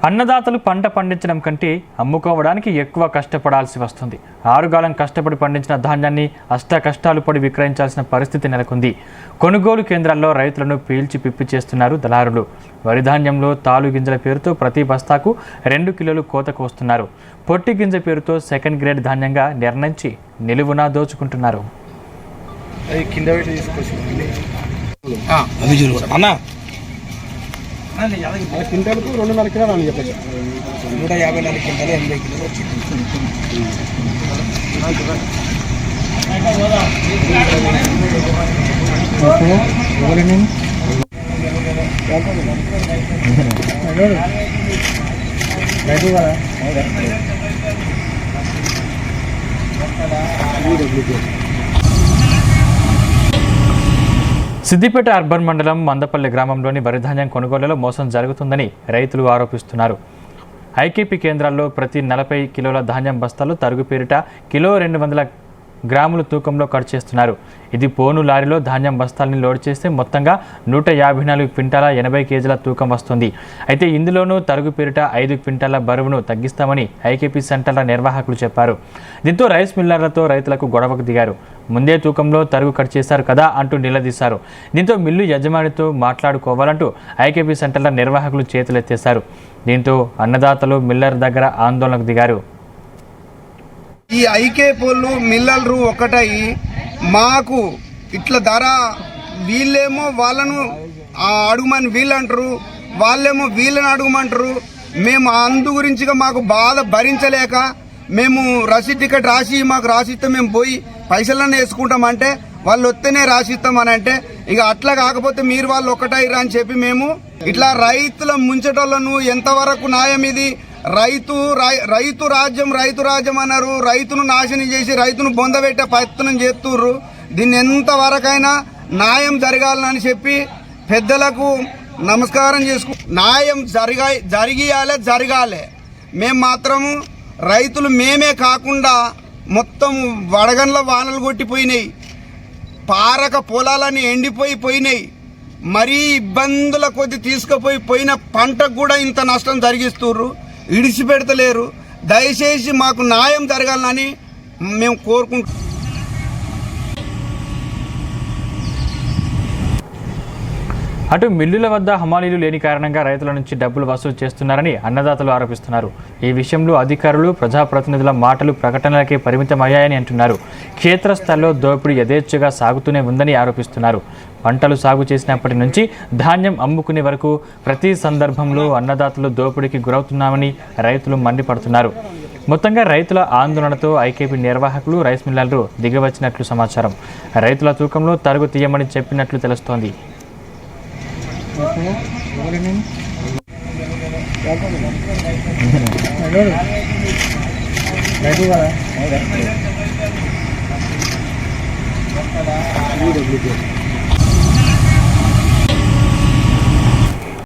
అన్నదాతలు పంట పండించడం కంటే అమ్ముకోవడానికి ఎక్కువ కష్టపడాల్సి వస్తుంది. ఆరుగాలం కష్టపడి పండించిన ధాన్యాన్ని అష్ట కష్టాలు పడి విక్రయించాల్సిన పరిస్థితి నెలకొంది. కొనుగోలు కేంద్రాల్లో రైతులను పీల్చి పిప్పి చేస్తున్నారు దళారులు. వరి ధాన్యంలో తాలు గింజల పేరుతో ప్రతి బస్తాకు 2 కిలోలు కోతకు వస్తున్నారు. పొట్టి గింజ పేరుతో సెకండ్ గ్రేడ్ ధాన్యంగా నిర్ణయించి నిలువునా దోచుకుంటున్నారు. క్వింటాలకు 2.5 కిలోలు అని చెప్పచ్చు. 154 క్వింటాలు 80 కిలోలు వచ్చింది. సిద్దిపేట అర్బన్ మండలం మందపల్లి గ్రామంలోని వరి ధాన్యం కొనుగోలులో మోసం జరుగుతుందని రైతులు ఆరోపిస్తున్నారు. ఐకేపీ కేంద్రాల్లో ప్రతి 40 కిలోల ధాన్యం బస్తాలు తరుగు పేరిట కిలో 200 గ్రాములు తూకంలో కట్ చేస్తున్నారు. ఇది పోను లారీలో ధాన్యం బస్తాలని లోడ్ చేస్తే మొత్తంగా 154 క్వింటాల 80 కేజీల తూకం వస్తుంది. అయితే ఇందులోనూ తరుగు పేరిట 5 క్వింటాల బరువును తగ్గిస్తామని ఐకేపీ సెంటర్ల నిర్వాహకులు చెప్పారు. దీంతో రైస్ మిల్లర్లతో రైతులకు గొడవకు దిగారు. ముందే తూకంలో తరుగు కట్ చేశారు కదా అంటూ నిలదీశారు. దీంతో మిల్లు యజమానితో మాట్లాడుకోవాలంటూ ఐకేపీ సెంటర్ల నిర్వాహకులు చేతులెత్తేశారు. దీంతో అన్నదాతలు మిల్లర్ దగ్గర ఆందోళనకు దిగారు. ఈ ఐకే పోళ్ళు మిల్లర్లు ఒకటయి మాకు ఇట్లా ధర వీళ్ళేమో వాళ్ళను అడుగుమని వీళ్ళు అంటారు, వాళ్ళేమో వీళ్ళని అడుగుమంటారు. మేము అందు గురించిగా మాకు బాధ భరించలేక మేము రసీదు టికెట్ రాసి మాకు రాసిస్తే మేము పోయి పైసలన్నీ వేసుకుంటామంటే వాళ్ళు వస్తేనే రాసిస్తామని అంటే ఇక అట్లా కాకపోతే మీరు వాళ్ళు ఒకటైరా అని చెప్పి మేము ఇట్లా రైతుల ముంచటోళ్ళను ఎంతవరకు న్యాయం ఇది? రైతు రాజ్యం అన్నారు. రైతును నాశనం చేసి రైతును బొందబెట్టే ప్రయత్నం చేస్తుర్రు. దీన్ని ఎంతవరకైనా న్యాయం జరగాలని చెప్పి పెద్దలకు నమస్కారం చేసుకు న్యాయం జరగాలి. మేము మాత్రము రైతులు మేమే కాకుండా మొత్తం వడగండ్ల వానలు కొట్టిపోయినాయి, పారక పొలాలని ఎండిపోయినాయి. మరీ ఇబ్బందుల కొద్ది తీసుకుపోయిన పంటకు కూడా ఇంత నష్టం జరిగిస్తుర్రు, ఇడిచిపెడతలేరు. దయచేసి మాకు న్యాయం జరగాలని మేము కోరుకుంటున్నాం. అటు మిల్లుల వద్ద హమాలీలు లేని కారణంగా రైతుల నుంచి డబ్బులు వసూలు చేస్తున్నారని అన్నదాతలు ఆరోపిస్తున్నారు. ఈ విషయంలో అధికారులు ప్రజాప్రతినిధుల మాటలు ప్రకటనలకే పరిమితమయ్యాయని అంటున్నారు. క్షేత్రస్థాయిలో దోపిడీ యథేచ్ఛగా సాగుతూనే ఉందని ఆరోపిస్తున్నారు. పంటలు సాగు చేసినప్పటి నుంచి ధాన్యం అమ్ముకునే వరకు ప్రతి సందర్భంలో అన్నదాతలు దోపిడీకి గురవుతున్నామని రైతులు మండిపడుతున్నారు. మొత్తంగా రైతుల ఆందోళనతో ఐకేపీ నిర్వాహకులు రైస్ మిల్లర్లు దిగవచ్చినట్లు సమాచారం. రైతుల తూకంలో తరుగు తీయమని చెప్పినట్లు తెలుస్తోంది. రైతు